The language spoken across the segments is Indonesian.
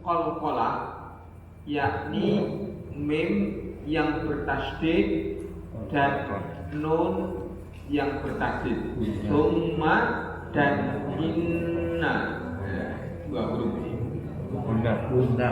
qalqalah, yakni mim yang bertasydid dan nun yang bertasydid, summa dan inna, dua huruf gunnah.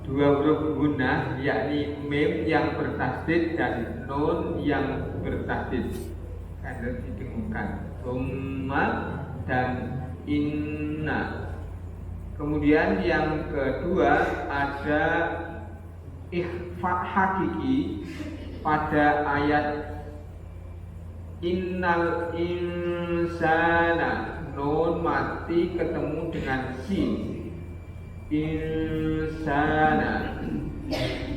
Dua huruf gunnah, yakni mim yang bertasydid dan nun yang bertasydid. Ada didengungkan, summa dan inna. Kemudian yang kedua ada ikhfa hakiki pada ayat innal insana, nun mati ketemu dengan sin, insana.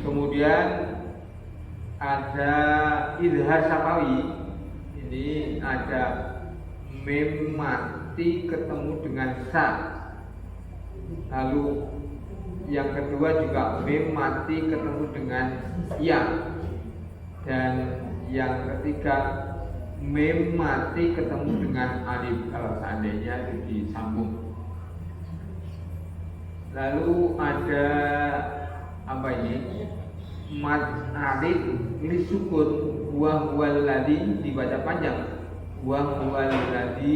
Kemudian ada idhar safawi, ini ada mim mati ketemu dengan sa. Lalu yang kedua juga mim mati ketemu dengan ya. Dan yang ketiga mim mati ketemu dengan alif kalau seandainya itu disambung. Lalu ada apa ini? Mad alif li sukun wa huwal ladzi dibaca panjang. Wa huwal ladzi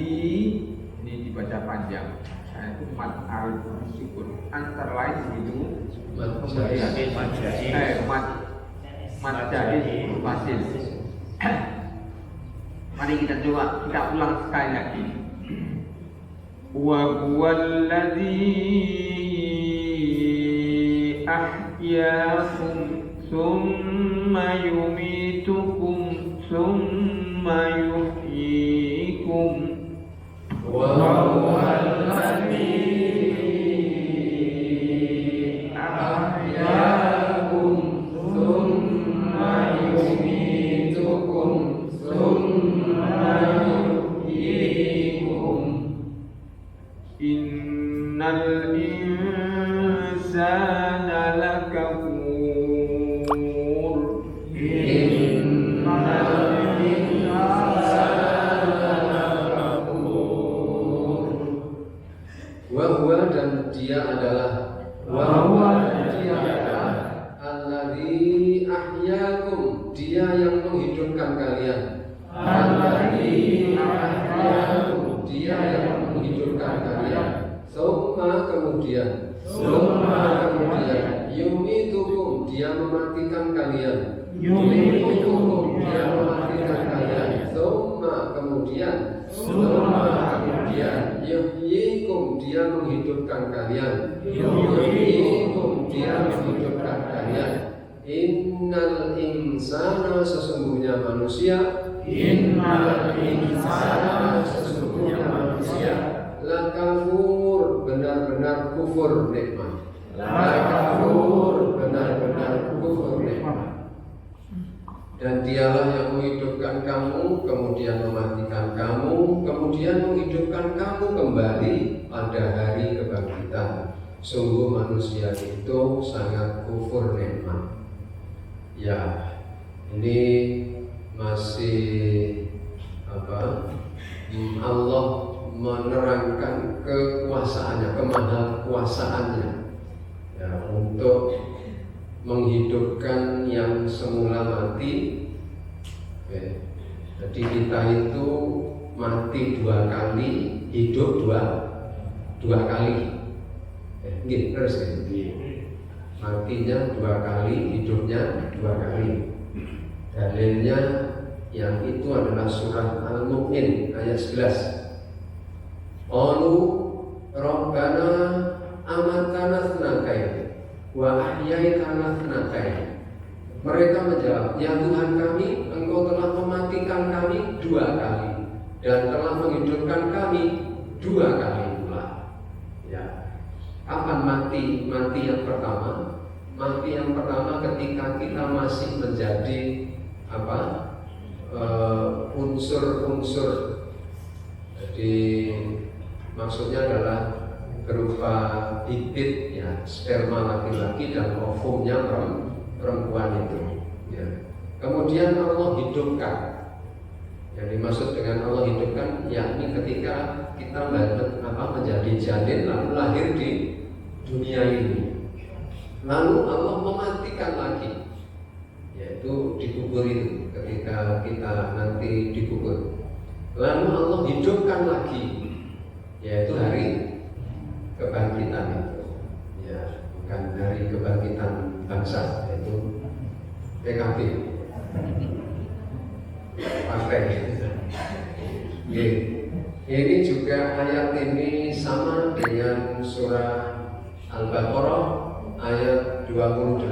ini dibaca panjang. Nah, itu mad alif li sukun. Antara lain begitu. Kemudian mad jaiz fasil. Mari kita coba, kita ulang sekali lagi. Wa huwal ladzi ahyaakum summa yumitukum summa yuhyikum wa huwal ladzi ahyaakum summa yumitukum summa yuhyikum innal insana lakafur. Dan dia adalah alladzi ahyaakum, dia yang menghidupkan kalian. Alladzi ahyaakum, dia yang menghidupkan kalian. Summa kemudian yumitukum, dia mematikan kalian. Yumitukum, dia mematikan kalian. Summa kemudian yuhyikum, dia menghidupkan kalian. Yuhyikum, dia menghidupkan kalian. Innal insana, sesungguhnya manusia. Innal insana, sesungguhnya manusia. Lakafur, benar-benar kufur nikmat. Lakafur, benar-benar kufur nikmat. Dan dialah yang menghidupkan kamu, kemudian mematikan kamu, kemudian menghidupkan kamu kembali pada hari kebangkitan. Sungguh manusia itu sangat kufur nikmat. Ya, ini masih Allah menerangkan kekuasaannya, kemahakuasaannya, ya, untuk menghidupkan yang semula mati. Oke. Jadi kita itu mati 2 kali, hidup dua kali. Terus matinya 2 kali, hidupnya 2 kali. Dalilnya yang itu adalah surah Al-Mu'min ayat 11. Qalu Rabbana amatana tsnatayn wa ahyaitana tsnatayn. Mereka menjawab, ya Tuhan kami, Engkau telah mematikan kami 2 kali dan telah menghidupkan kami 2 kali pula. Ya. Kapan mati? Mati yang pertama. Mati yang pertama ketika kita masih menjadi unsur-unsur. Jadi maksudnya adalah berupa bibit, ya, sperma laki-laki dan ovumnya perempuan itu. Ya. Kemudian Allah hidupkan. Yang dimaksud dengan Allah hidupkan yakni ketika kita menjadi janin lalu lahir di dunia ini, lalu Allah mematikan lagi, yaitu dikubur itu ketika kita nanti dikubur. Lalu Allah hidupkan lagi, yaitu hari kebangkitan itu, ya bukan hari kebangkitan bangsa, yaitu PKB. Partai. Ini juga ayat ini sama dengan surah Al-Baqarah ayat 28.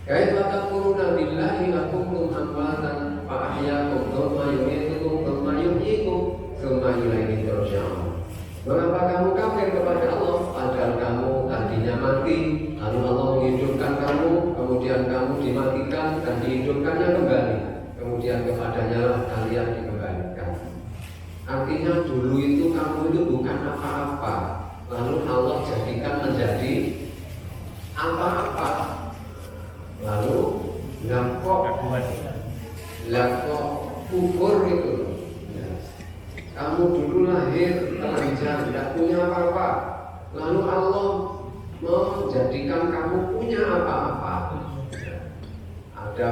Kaifa takfuruna billahi wa kuntum amwatan fa ahyaakum thumma yumitukum thumma yuhyikum thumma ilaihi turja'un. Mengapa kamu kafir kepada Allah padahal kamu tadinya mati, lalu Allah menghidupkan kamu, kemudian kamu dimatikan dan dihidupkannya kembali, kemudian kepadanya lah kalian dikembalikan. Artinya dulu itu kamu itu bukan apa-apa, lalu Allah jadikan menjadi apa-apa. Lalu kok kufur itu. Kamu dulu lahir telanjang, tidak punya apa-apa, lalu Allah menjadikan kamu punya apa-apa. Ada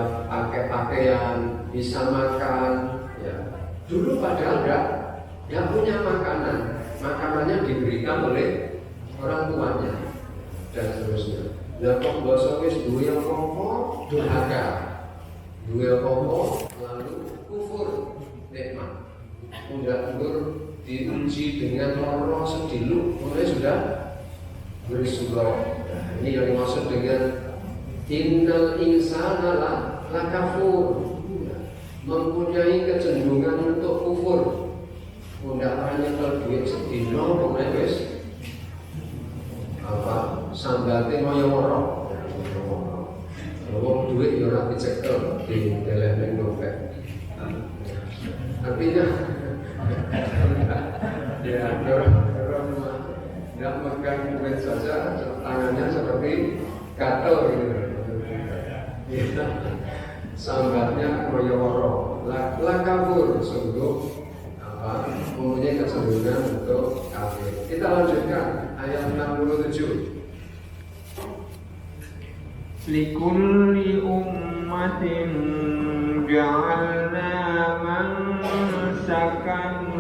pakaian, bisa makan, ya. Dulu padahal tidak punya makanan, makanannya diberikan oleh orang tuanya dan seterusnya. Lah kok basa wis duwe apa-apa durhaka, duwe apa-apa lalu kufur nikmat. Mundur diuji dengan loro sedilu, mulai sudah berisulah. Ini yang dimaksud dengan innal insana lakafur, mempunyai kecenderungan untuk kufur. Tidak hanya kalau duit sedino, mulai wis sambate kaya ora. Wong duit ya ora dicekel di dalam dompet. Artinya ya orang tidak megang duit saja, tangannya seperti gatel gitu. Sambatnya koyoro, lakabur, sungguh mempunyai kecenderungan untuk kafir. Kita lanjutkan ayat 67. Likulli ummatin ja'alna mansakan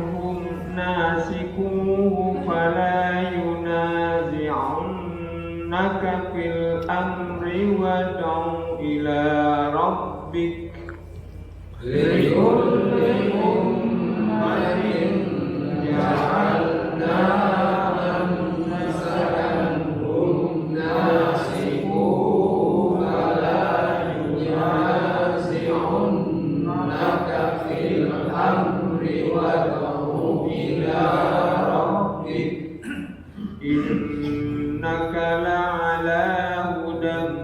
nasikuhu fala yunazi'unnaka fil amri wad'u ila rabbik. Likulli ummatin ja'alna mansakan nasikuhu fala yunazi'unnaka fil amri wad'u ila rabbik innaka la'ala hudan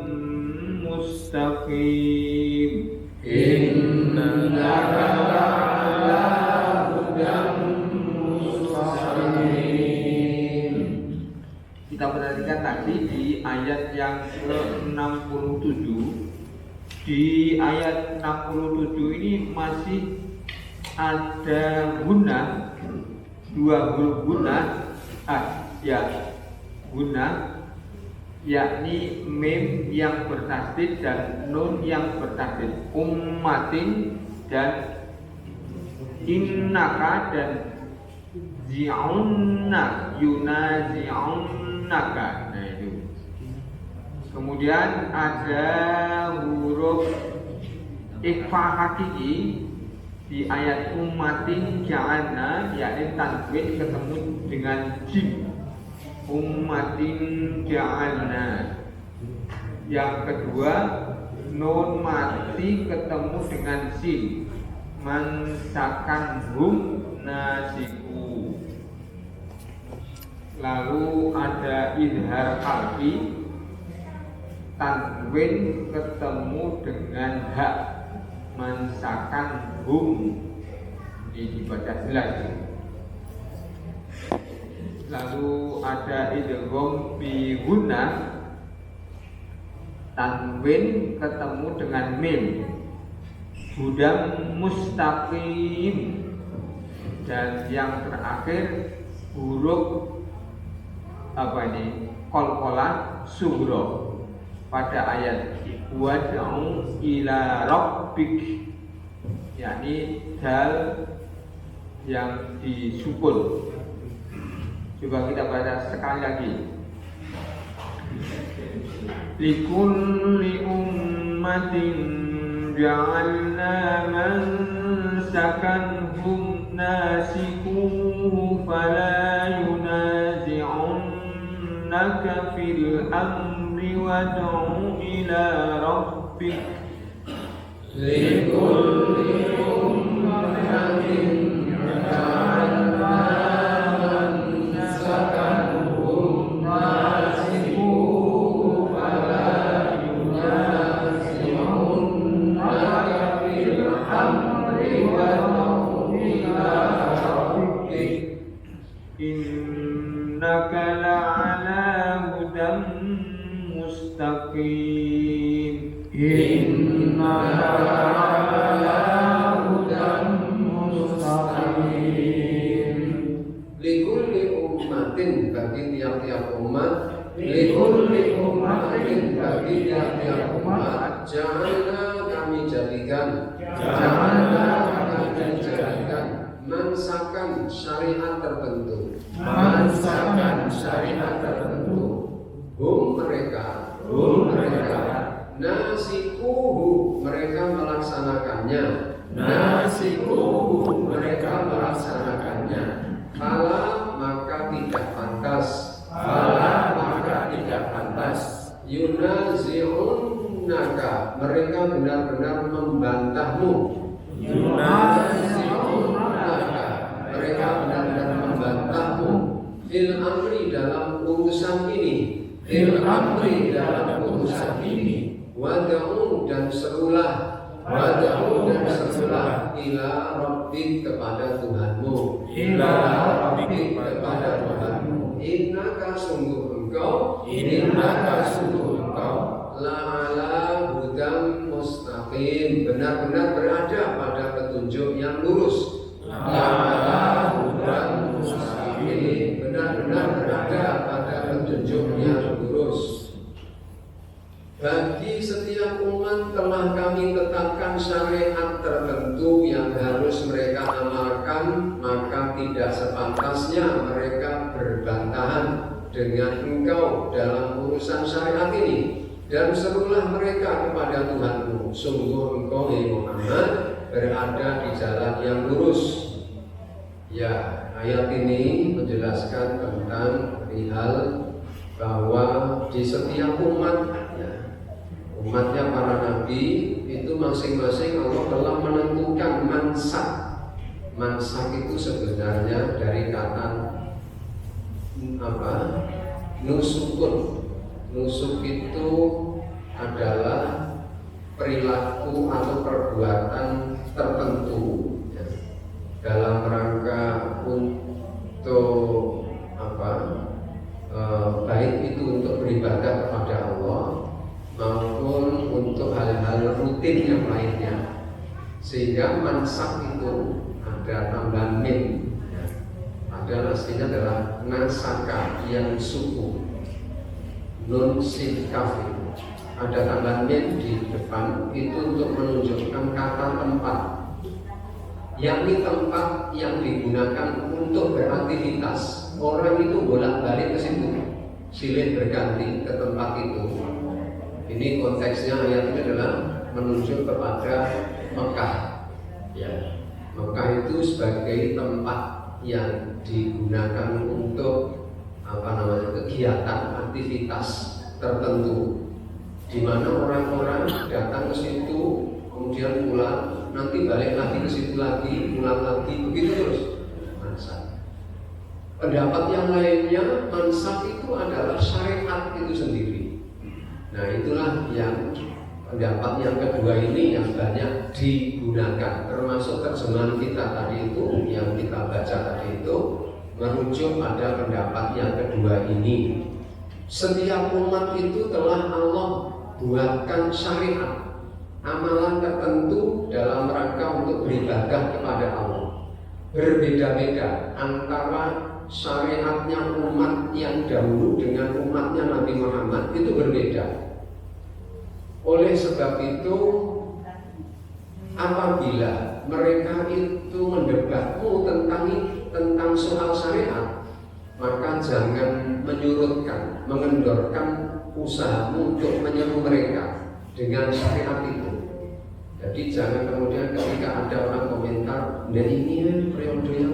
mustaqim. Innaka la'ala hudan mustaqim. Kita perhatikan tadi di ayat yang ke-67. Di ayat 67 ini masih ada guna, dua huruf guna, guna, yakni mim yang bertasdid dan nun yang bertasdid, ummatin dan innaka dan zi'unna, yunazi'unnaka. Nah itu. Kemudian ada huruf ikhfa hakiki di ayat ummatin ja'alna, yakni tanwin ketemu dengan jim, ummatin ja'alna. Yang kedua nun mati ketemu dengan sin, mansakan hum nasiku. Lalu ada idhar qalbi, tanwin ketemu dengan hak, mansakan hum, ini dibaca jelas. Lalu ada idgham bi guna, tanwin ketemu dengan mim, hudam mustaqim, dan yang terakhir huruf qalqalah sugro pada ayat wad'u ila rabbik, yakni dal yang disukun. Coba kita baca sekali lagi. Likulli ummatin ja'alna mansakanhum nasikuhu fala yunazi'unnaka fil amri wad'u ila rabbik. Likulli ummatin ja'alna mansakanhum nasikuhu fala yunazi'unnaka fil amri wad'u ila rabbik. Innaka la'ala hudan mustaqim. Innaka la'ala hudan mustaqim. Likulli ummatin, bagi tiap-tiap umat. Likulli ummatin, bagi tiap-tiap umat. Janganlah kami jadikan, mansakan syariat tertentu. Mansakan syariat tertentu. Mereka nasikuhu, mereka melaksanakannya. Nasikuhu, mereka melaksanakannya. Fala, maka tidak pantas. Fala, maka tidak pantas. Yunazi'unnaka, mereka benar-benar membantahmu. Yunazi'unnaka, mereka benar-benar membantahmu. Fil amri, dalam urusan ini. Fil amri, dalam urusan ini. Wad'u, dan serulah. Wad'u, dan serulah. Ila rabbik, kepada Tuhanmu. Ila rabbik, kepada Tuhanmu. Innaka, sungguh engkau. Innaka, sungguh engkau. La'ala hudam mustaqim, benar-benar berada pada petunjuk yang lurus. La'ala hudam mustaqim, benar-benar berada pada petunjuk yang lurus. Bagi setiap umat telah kami tetapkan syariat tertentu yang harus mereka amalkan, maka tidak sepantasnya mereka berbantahan dengan engkau dalam urusan syariat ini. Dan serulah mereka kepada Tuhanmu, sungguh engkau Muhammad berada di jalan yang lurus. Ya, ayat ini menjelaskan tentang perihal bahwa di setiap umat, umatnya para nabi itu masing-masing Allah telah menentukan mansak. Mansak itu sebenarnya dari kata nusukun. Nusuk itu adalah perilaku atau perbuatan tertentu dalam rangka untuk baik itu untuk beribadah kepada Allah maupun untuk hal-hal rutin yang lainnya. Sehingga mansak itu ada tambahan mim, ada aslinya adalah nasaka yang suku. Nun sin kafir, ada tambahan mim di depan itu untuk menunjukkan kata tempat, yakni tempat yang digunakan untuk beraktivitas. Orang itu bolak-balik ke situ, silih berganti ke tempat itu. Ini konteksnya ayat ini adalah menunjuk kepada Mekah. Ya, Mekah itu sebagai tempat yang digunakan untuk kegiatan aktivitas tertentu, di mana orang-orang datang ke situ kemudian pulang, nanti balik lagi ke situ lagi, pulang lagi, begitu terus. Mansak. Pendapat yang lainnya, mansak itu adalah syariat itu sendiri. Nah, itulah yang pendapat yang kedua ini yang banyak digunakan, termasuk terjemahan kita tadi itu yang kita baca tadi itu merujuk pada pendapat yang kedua ini. Setiap umat itu telah Allah buatkan syariat. amalan tertentu dalam rangka untuk beribadah kepada Allah. Berbeda-beda antara syariatnya umat yang dahulu dengan umatnya Nabi Muhammad, itu berbeda. Oleh sebab itu, apabila mereka itu mendebatmu tentang soal syariat, maka jangan menyurutkan, mengendorkan usahamu untuk menyeru mereka dengan syariat itu. Jadi jangan kemudian ketika ada orang komentar, nah ini periode yang